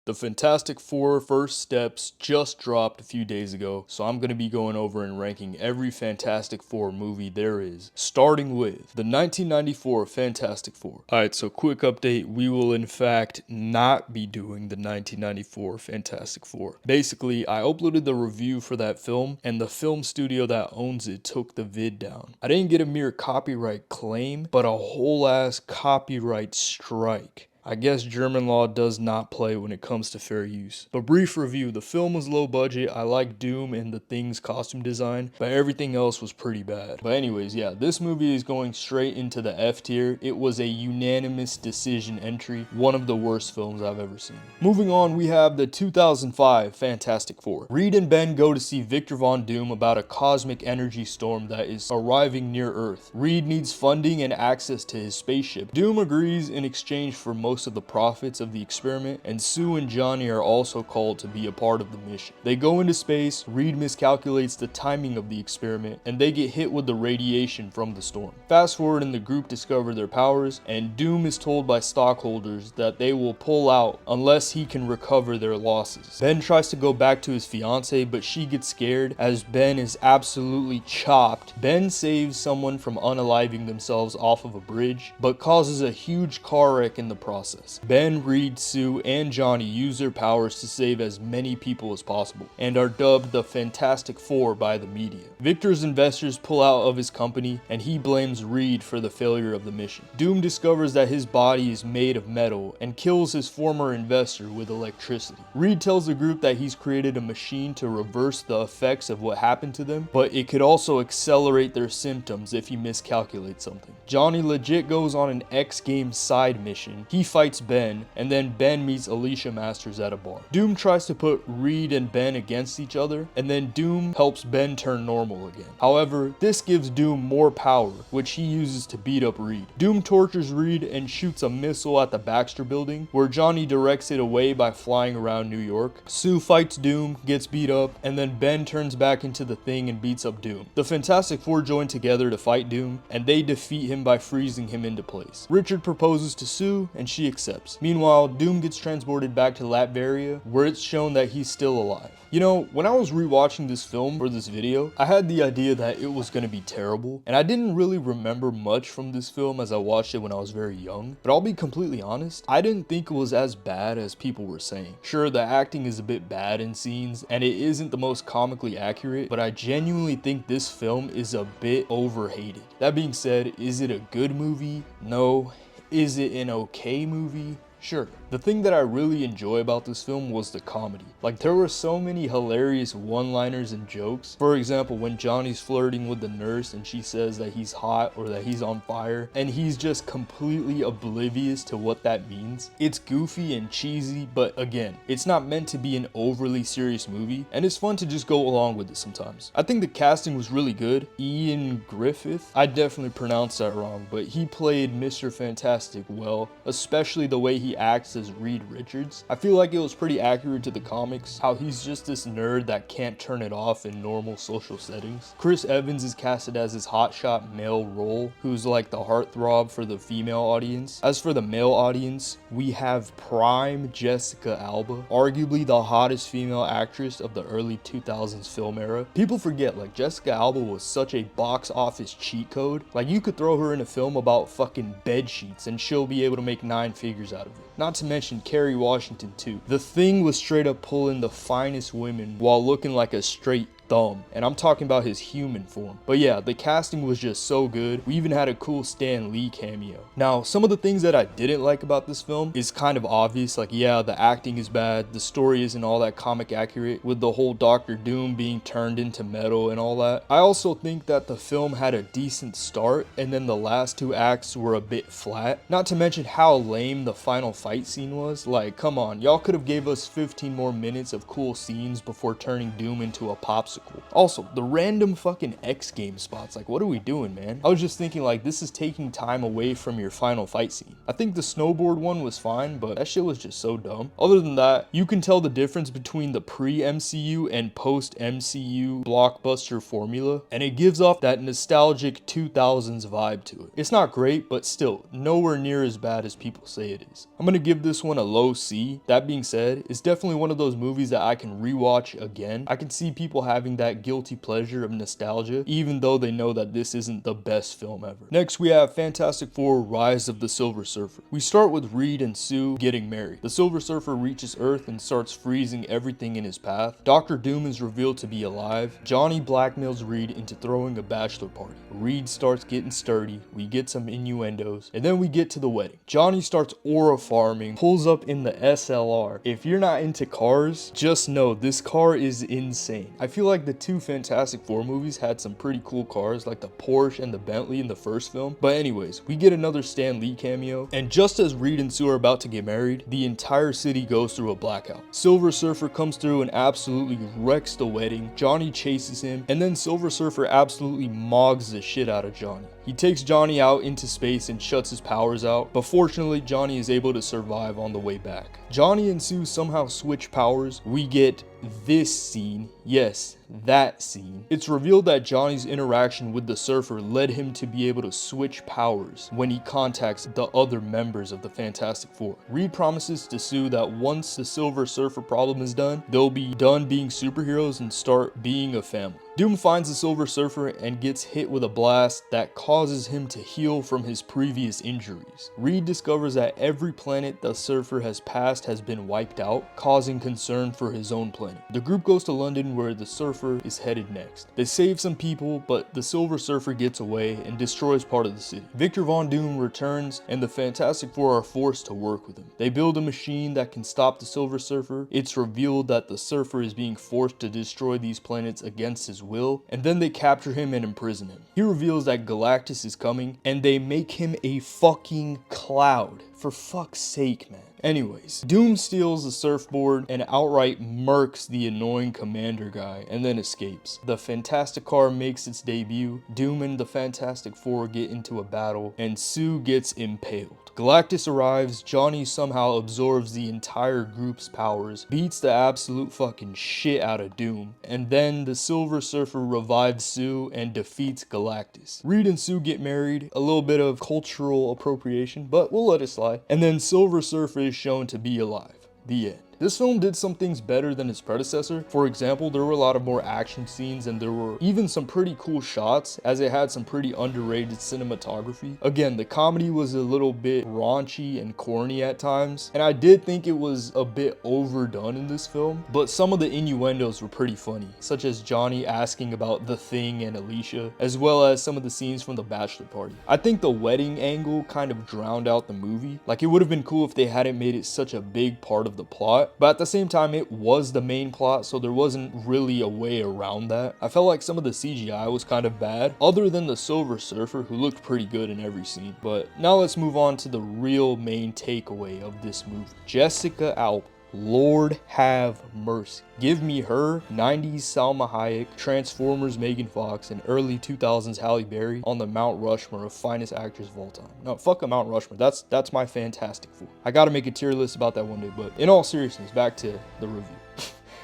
The Fantastic Four First Steps just dropped a few days ago, so I'm going to be going over and ranking every Fantastic Four movie there is, starting with the 1994 Fantastic Four. Alright, so quick update, we will in fact not be doing the 1994 Fantastic Four. Basically, I uploaded the review for that film, and the film studio that owns it took the vid down. I didn't get a mere copyright claim, but a whole ass copyright strike. I guess German law does not play when it comes to fair use. But brief review, the film was low budget, I like Doom and the Thing's costume design, but everything else was pretty bad. But anyways, yeah, this movie is going straight into the F tier. It was a unanimous decision entry, one of the worst films I've ever seen. Moving on, we have the 2005 Fantastic Four. Reed and Ben go to see Victor Von Doom about a cosmic energy storm that is arriving near Earth. Reed needs funding and access to his spaceship. Doom agrees in exchange for most of the profits of the experiment, and Sue and Johnny are also called to be a part of the mission. They go into space, Reed miscalculates the timing of the experiment, and they get hit with the radiation from the storm. Fast forward and the group discover their powers, and Doom is told by stockholders that they will pull out unless he can recover their losses. Ben tries to go back to his fiance, but she gets scared as Ben is absolutely chopped. Ben saves someone from unaliving themselves off of a bridge, but causes a huge car wreck in the process. Ben, Reed, Sue, and Johnny use their powers to save as many people as possible, and are dubbed the Fantastic Four by the media. Victor's investors pull out of his company, and he blames Reed for the failure of the mission. Doom discovers that his body is made of metal, and kills his former investor with electricity. Reed tells the group that he's created a machine to reverse the effects of what happened to them, but it could also accelerate their symptoms if he miscalculates something. Johnny legit goes on an X Games side mission. He fights Ben, and then Ben meets Alicia Masters at a bar. Doom tries to put Reed and Ben against each other, and then Doom helps Ben turn normal again. However, this gives Doom more power, which he uses to beat up Reed. Doom tortures Reed and shoots a missile at the Baxter building, where Johnny directs it away by flying around New York. Sue fights Doom, gets beat up, and then Ben turns back into the Thing and beats up Doom. The Fantastic Four join together to fight Doom, and they defeat him by freezing him into place. Richard proposes to Sue, and she accepts. Meanwhile, Doom gets transported back to Latveria, where it's shown that he's still alive. You know, when I was rewatching this film for this video, I had the idea that it was going to be terrible, and I didn't really remember much from this film as I watched it when I was very young, but I'll be completely honest, I didn't think it was as bad as people were saying. Sure, the acting is a bit bad in scenes, and it isn't the most comically accurate, but I genuinely think this film is a bit overhated. That being said, is it a good movie? No. Is it an okay movie? Sure. The thing that I really enjoy about this film was the comedy. Like, there were so many hilarious one-liners and jokes. For example, when Johnny's flirting with the nurse and she says that he's hot or that he's on fire, and he's just completely oblivious to what that means. It's goofy and cheesy, but again, it's not meant to be an overly serious movie, and it's fun to just go along with it sometimes. I think the casting was really good. Ian Griffith, I definitely pronounced that wrong, but he played Mr. Fantastic well, especially the way he acts as Reed Richards. I feel like it was pretty accurate to the comics, how he's just this nerd that can't turn it off in normal social settings. Chris Evans is casted as his hotshot male role, who's like the heartthrob for the female audience. As for the male audience, we have prime Jessica Alba, arguably the hottest female actress of the early 2000s film era. People forget, like, Jessica Alba was such a box office cheat code. Like, you could throw her in a film about fucking bed sheets and she'll be able to make 9 figures out of it. Not to mention Kerry Washington too. The Thing was straight up pulling the finest women while looking like a straight thumb, and I'm talking about his human form. But yeah, the casting was just so good. We even had a cool Stan Lee cameo. Now, some of the things that I didn't like about this film is kind of obvious. Like, yeah, the acting is bad, the story isn't all that comic accurate, with the whole Doctor Doom being turned into metal and all that. I also think that the film had a decent start, and then the last 2 acts were a bit flat. Not to mention how lame the final fight scene was. Like, come on, y'all could have gave us 15 more minutes of cool scenes before turning Doom into a popsicle farcical. Also, the random fucking X game spots, like what are we doing, man? I was just thinking like this is taking time away from your final fight scene. I think the snowboard one was fine, but that shit was just so dumb. Other than that, you can tell the difference between the pre-MCU and post-MCU blockbuster formula, and it gives off that nostalgic 2000s vibe to it. It's not great, but still, nowhere near as bad as people say it is. I'm gonna give this one a low C. That being said, it's definitely one of those movies that I can rewatch again. I can see people having that guilty pleasure of nostalgia, even though they know that this isn't the best film ever. Next, we have Fantastic Four: Rise of the Silver Surfer. We start with Reed and Sue getting married. The Silver Surfer reaches Earth and starts freezing everything in his path. Dr. Doom is revealed to be alive. Johnny blackmails Reed into throwing a bachelor party. Reed starts getting sturdy. We get some innuendos, and then we get to the wedding. Johnny starts aura farming, pulls up in the SLR. If you're not into cars, just know this car is insane. I feel like the two Fantastic Four movies had some pretty cool cars, like the Porsche and the Bentley in the first film. But anyways, we get another Stan Lee cameo, and just as Reed and Sue are about to get married, the entire city goes through a blackout. Silver Surfer comes through and absolutely wrecks the wedding. Johnny chases him, and then Silver Surfer absolutely mogs the shit out of Johnny. He takes Johnny out into space and shuts his powers out, but fortunately Johnny is able to survive on the way back. Johnny and Sue somehow switch powers. We get this scene, yes, that scene. It's revealed that Johnny's interaction with the Surfer led him to be able to switch powers when he contacts the other members of the Fantastic Four. Reed promises to Sue that once the Silver Surfer problem is done, they'll be done being superheroes and start being a family. Doom finds the Silver Surfer and gets hit with a blast that causes him to heal from his previous injuries. Reed discovers that every planet the Surfer has passed has been wiped out, causing concern for his own planet. The group goes to London where the Surfer is headed next. They save some people, but the Silver Surfer gets away and destroys part of the city. Victor Von Doom returns and the Fantastic Four are forced to work with him. They build a machine that can stop the Silver Surfer. It's revealed that the Surfer is being forced to destroy these planets against his will, and then they capture him and imprison him. He reveals that Galactus is coming and they make him a fucking cloud. For fuck's sake, man. Anyways, Doom steals the surfboard and outright murks the annoying commander guy and then escapes. The Fantastic Car makes its debut. Doom and the Fantastic Four get into a battle and Sue gets impaled. Galactus arrives, Johnny somehow absorbs the entire group's powers, beats the absolute fucking shit out of Doom, and then the Silver Surfer revives Sue and defeats Galactus. Reed and Sue get married, a little bit of cultural appropriation, but we'll let it slide. And then Silver Surfer is shown to be alive. The end. This film did some things better than its predecessor. For example, there were a lot of more action scenes and there were even some pretty cool shots, as it had some pretty underrated cinematography. Again, the comedy was a little bit raunchy and corny at times, and I did think it was a bit overdone in this film, but some of the innuendos were pretty funny, such as Johnny asking about The Thing and Alicia, as well as some of the scenes from the bachelor party. I think the wedding angle kind of drowned out the movie. Like, it would have been cool if they hadn't made it such a big part of the plot, but at the same time it was the main plot, so there wasn't really a way around that. I felt like some of the CGI was kind of bad, other than the Silver Surfer, who looked pretty good in every scene. But now let's move on to the real main takeaway of this movie. Jessica Alba. Lord have mercy. Give me her, 90s Salma Hayek, Transformers Megan Fox, and early 2000s Halle Berry on the Mount Rushmore of finest actors of all time. No, fuck a Mount Rushmore. That's my Fantastic Four. I gotta make a tier list about that one day, but in all seriousness, back to the review.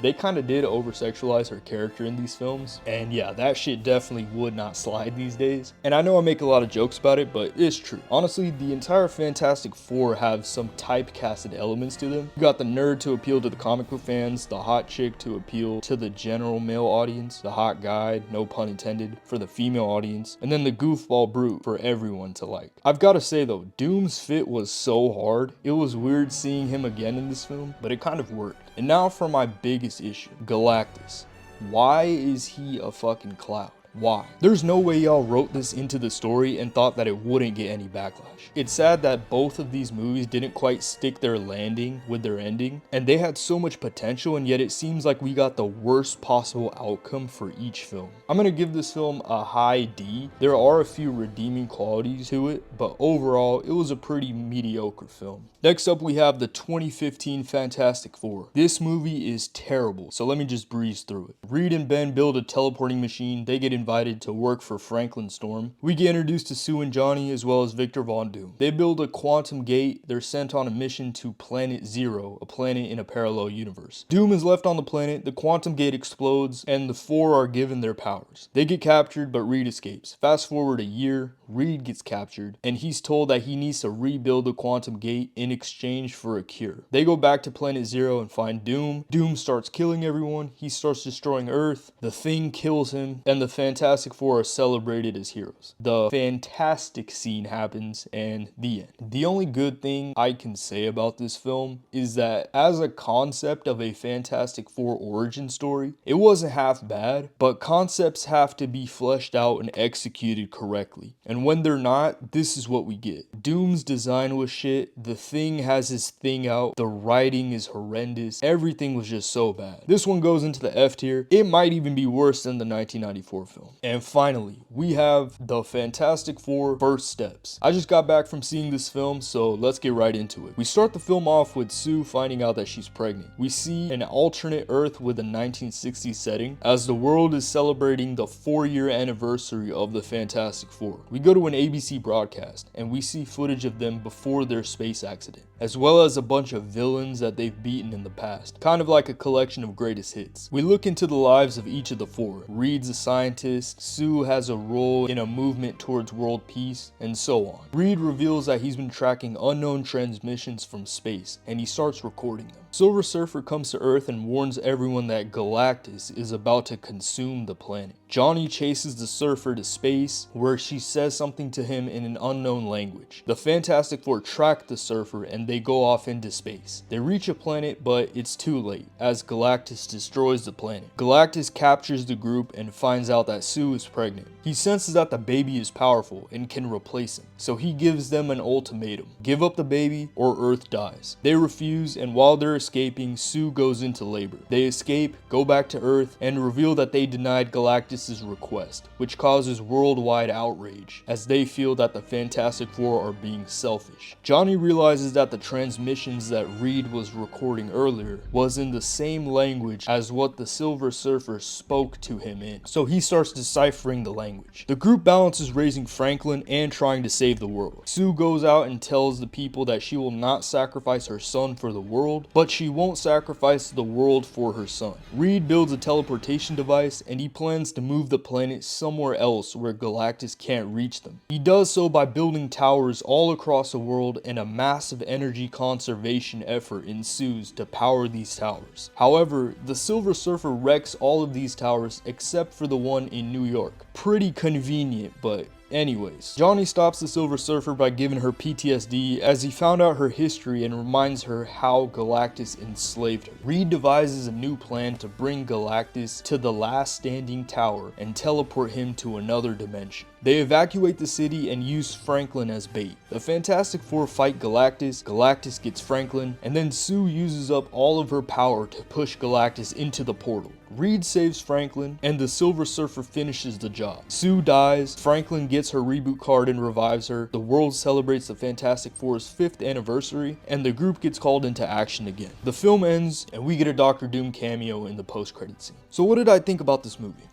They kind of did over-sexualize her character in these films, and yeah, that shit definitely would not slide these days. And I know I make a lot of jokes about it, but it's true. Honestly, the entire Fantastic Four have some typecasted elements to them. You got the nerd to appeal to the comic book fans, the hot chick to appeal to the general male audience, the hot guy, no pun intended, for the female audience, and then the goofball brute for everyone to like. I've got to say though, Doom's fit was so hard. It was weird seeing him again in this film, but it kind of worked. And now for my biggest issue, Galactus. Why is he a fucking cloud? Why? There's no way y'all wrote this into the story and thought that it wouldn't get any backlash. It's sad that both of these movies didn't quite stick their landing with their ending, and they had so much potential, and yet it seems like we got the worst possible outcome for each film. I'm gonna give this film a high D. There are a few redeeming qualities to it, but overall, it was a pretty mediocre film. Next up, we have the 2015 Fantastic Four. This movie is terrible, so let me just breeze through it. Reed and Ben build a teleporting machine. They get invited to work for Franklin Storm. We get introduced to Sue and Johnny, as well as Victor Von Doom. They build a quantum gate. They're sent on a mission to Planet Zero, a planet in a parallel universe. Doom is left on the planet, the quantum gate explodes, and the four are given their powers. They get captured, but Reed escapes. Fast forward a year, Reed gets captured, and he's told that he needs to rebuild the quantum gate in exchange for a cure. They go back to Planet Zero and find Doom. Doom starts killing everyone. He starts destroying Earth. The Thing kills him, and the Fantastic Four are celebrated as heroes. The fantastic scene happens, and the end. The only good thing I can say about this film is that as a concept of a Fantastic Four origin story, it wasn't half bad, but concepts have to be fleshed out and executed correctly. And when they're not, this is what we get. Doom's design was shit. The Thing has his thing out. The writing is horrendous. Everything was just so bad. This one goes into the F tier. It might even be worse than the 1994 film. And finally, we have the Fantastic Four First Steps. I just got back from seeing this film, so let's get right into it. We start the film off with Sue finding out that she's pregnant. We see an alternate Earth with a 1960s setting as the world is celebrating the 4-year anniversary of the Fantastic Four. We go to an ABC broadcast and we see footage of them before their space accident, as well as a bunch of villains that they've beaten in the past, kind of like a collection of greatest hits. We look into the lives of each of the four. Reed's a scientist, Sue has a role in a movement towards world peace, and so on. Reed reveals that he's been tracking unknown transmissions from space, and he starts recording them. Silver Surfer comes to Earth and warns everyone that Galactus is about to consume the planet. Johnny chases the Surfer to space, where she says something to him in an unknown language. The Fantastic Four track the Surfer and they go off into space. They reach a planet, but it's too late, as Galactus destroys the planet. Galactus captures the group and finds out that Sue is pregnant. He senses that the baby is powerful and can replace him, so he gives them an ultimatum: give up the baby or Earth dies. They refuse, and while they're escaping, Sue goes into labor. They escape, go back to Earth, and reveal that they denied Galactus' request, which causes worldwide outrage, as they feel that the Fantastic Four are being selfish. Johnny realizes that the transmissions that Reed was recording earlier was in the same language as what the Silver Surfer spoke to him in, so he starts deciphering the language. The group balances raising Franklin and trying to save the world. Sue goes out and tells the people that she will not sacrifice her son for the world, but she won't sacrifice the world for her son. Reed builds a teleportation device and he plans to move the planet somewhere else where Galactus can't reach them. He does so by building towers all across the world, and a massive energy conservation effort ensues to power these towers. However, the Silver Surfer wrecks all of these towers except for the one in New York. Pretty convenient, but anyways, Johnny stops the Silver Surfer by giving her PTSD as he found out her history and reminds her how Galactus enslaved her. Reed devises a new plan to bring Galactus to the last standing tower and teleport him to another dimension. They evacuate the city and use Franklin as bait. The Fantastic Four fight Galactus, Galactus gets Franklin, and then Sue uses up all of her power to push Galactus into the portal. Reed saves Franklin, and the Silver Surfer finishes the job. Sue dies, Franklin gets her reboot card and revives her, the world celebrates the Fantastic Four's 5th anniversary, and the group gets called into action again. The film ends, and we get a Dr. Doom cameo in the post-credit scene. So what did I think about this movie?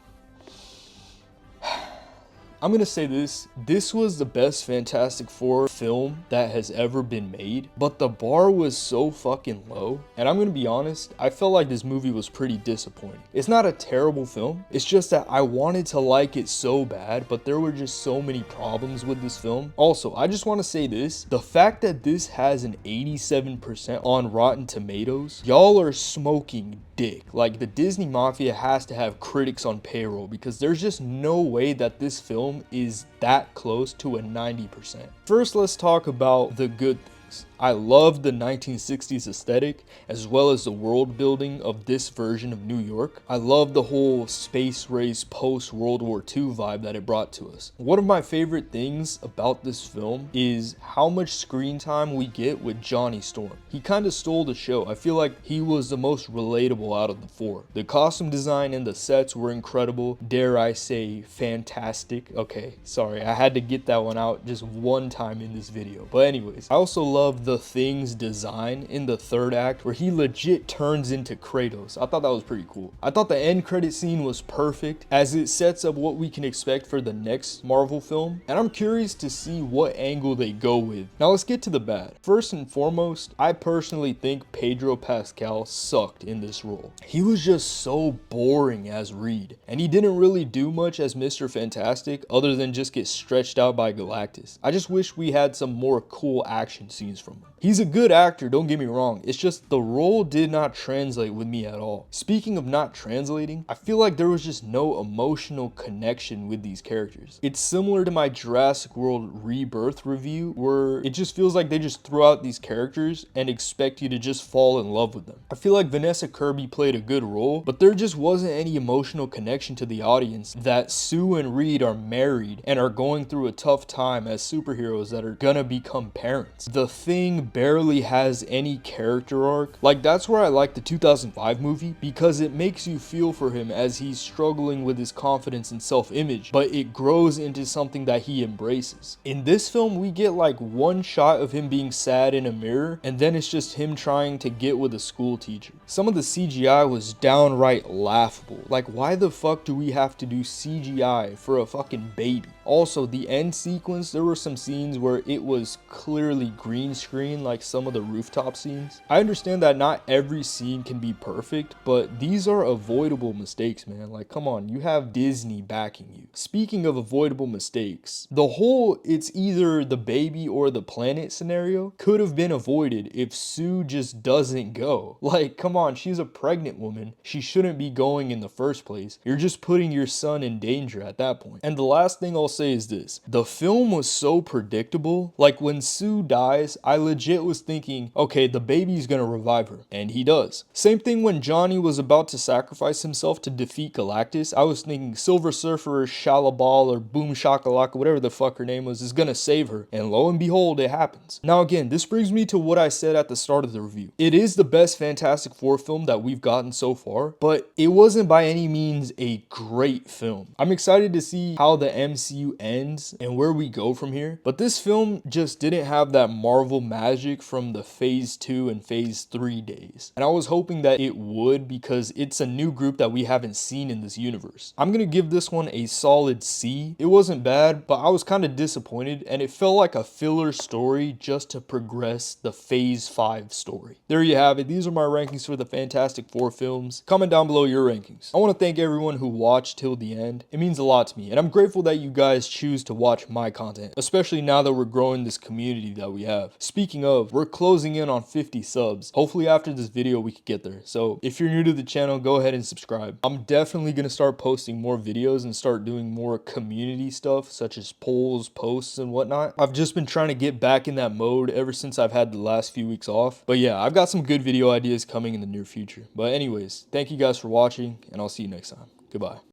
I'm gonna say this was the best Fantastic Four film that has ever been made, but the bar was so fucking low, and I'm gonna be honest, I felt like this movie was pretty disappointing. It's not a terrible film, it's just that I wanted to like it so bad, but there were just so many problems with this film. Also, I just want to say this, the fact that this has an 87% on Rotten Tomatoes, y'all are smoking dick. Like, the Disney Mafia has to have critics on payroll, because there's just no way that this film is that close to a 90%. First, let's talk about the good things. I love the 1960s aesthetic as well as the world building of this version of New York. I love the whole space race post World War II vibe that it brought to us. One of my favorite things about this film is how much screen time we get with Johnny Storm. He kind of stole the show. I feel like he was the most relatable out of the four. The costume design and the sets were incredible. Dare I say fantastic. Okay, sorry, I had to get that one out just one time in this video. But anyways, I also love the Thing's design in the third act where he legit turns into Kratos. I thought that was pretty cool. I thought the end credit scene was perfect as it sets up what we can expect for the next Marvel film, and I'm curious to see what angle they go with. Now let's get to the bad. First and foremost, I personally think Pedro Pascal sucked in this role. He was just so boring as Reed, and he didn't really do much as Mr. Fantastic other than just get stretched out by Galactus. I just wish we had some more cool action scenes from him. He's a good actor, don't get me wrong, it's just the role did not translate with me at all. Speaking of not translating, I feel like there was just no emotional connection with these characters. It's similar to my Jurassic World Rebirth review where it just feels like they just throw out these characters and expect you to just fall in love with them. I feel like Vanessa Kirby played a good role, but there just wasn't any emotional connection to the audience that Sue and Reed are married and are going through a tough time as superheroes that are gonna become parents. The Thing barely has any character arc. Like, that's where I like the 2005 movie because it makes you feel for him as he's struggling with his confidence and self-image, but it grows into something that he embraces. In this film, we get like one shot of him being sad in a mirror, and then it's just him trying to get with a school teacher. Some of the CGI was downright laughable. Like, why the fuck do we have to do CGI for a fucking baby? Also, the end sequence, there were some scenes where it was clearly green screen, like some of the rooftop scenes. I understand that not every scene can be perfect, but these are avoidable mistakes, man. Like, come on, you have Disney backing you. Speaking of avoidable mistakes, the whole it's either the baby or the planet scenario could have been avoided if Sue just doesn't go. Like, come on, she's a pregnant woman. She shouldn't be going in the first place. You're just putting your son in danger at that point. And the last thing I'll say is this. The film was so predictable. Like, when Sue dies, I legit was thinking, okay, the baby's gonna revive her. And he does. Same thing when Johnny was about to sacrifice himself to defeat Galactus. I was thinking Silver Surfer, Shalabal, or Boom Shakalaka, whatever the fuck her name was, is gonna save her. And lo and behold, it happens. Now again, this brings me to what I said at the start of the review. It is the best Fantastic Four film that we've gotten so far, but it wasn't by any means a great film. I'm excited to see how the MCU ends and where we go from here, but this film just didn't have that Marvel magic from the phase 2 and phase 3 days. And I was hoping that it would because it's a new group that we haven't seen in this universe. I'm gonna give this one a solid C. It wasn't bad, but I was kind of disappointed and it felt like a filler story just to progress the phase 5 story. There you have it. These are my rankings for the Fantastic Four films. Comment down below your rankings. I want to thank everyone who watched till the end. It means a lot to me, and I'm grateful that you guys choose to watch my content, especially now that we're growing this community that we have. Speaking of, we're closing in on 50 subs. Hopefully after this video we could get there. So if you're new to the channel, go ahead and subscribe. I'm definitely going to start posting more videos and start doing more community stuff such as polls, posts, and whatnot. I've just been trying to get back in that mode ever since I've had the last few weeks off. But yeah, I've got some good video ideas coming in the near future. But anyways, thank you guys for watching, and I'll see you next time. Goodbye.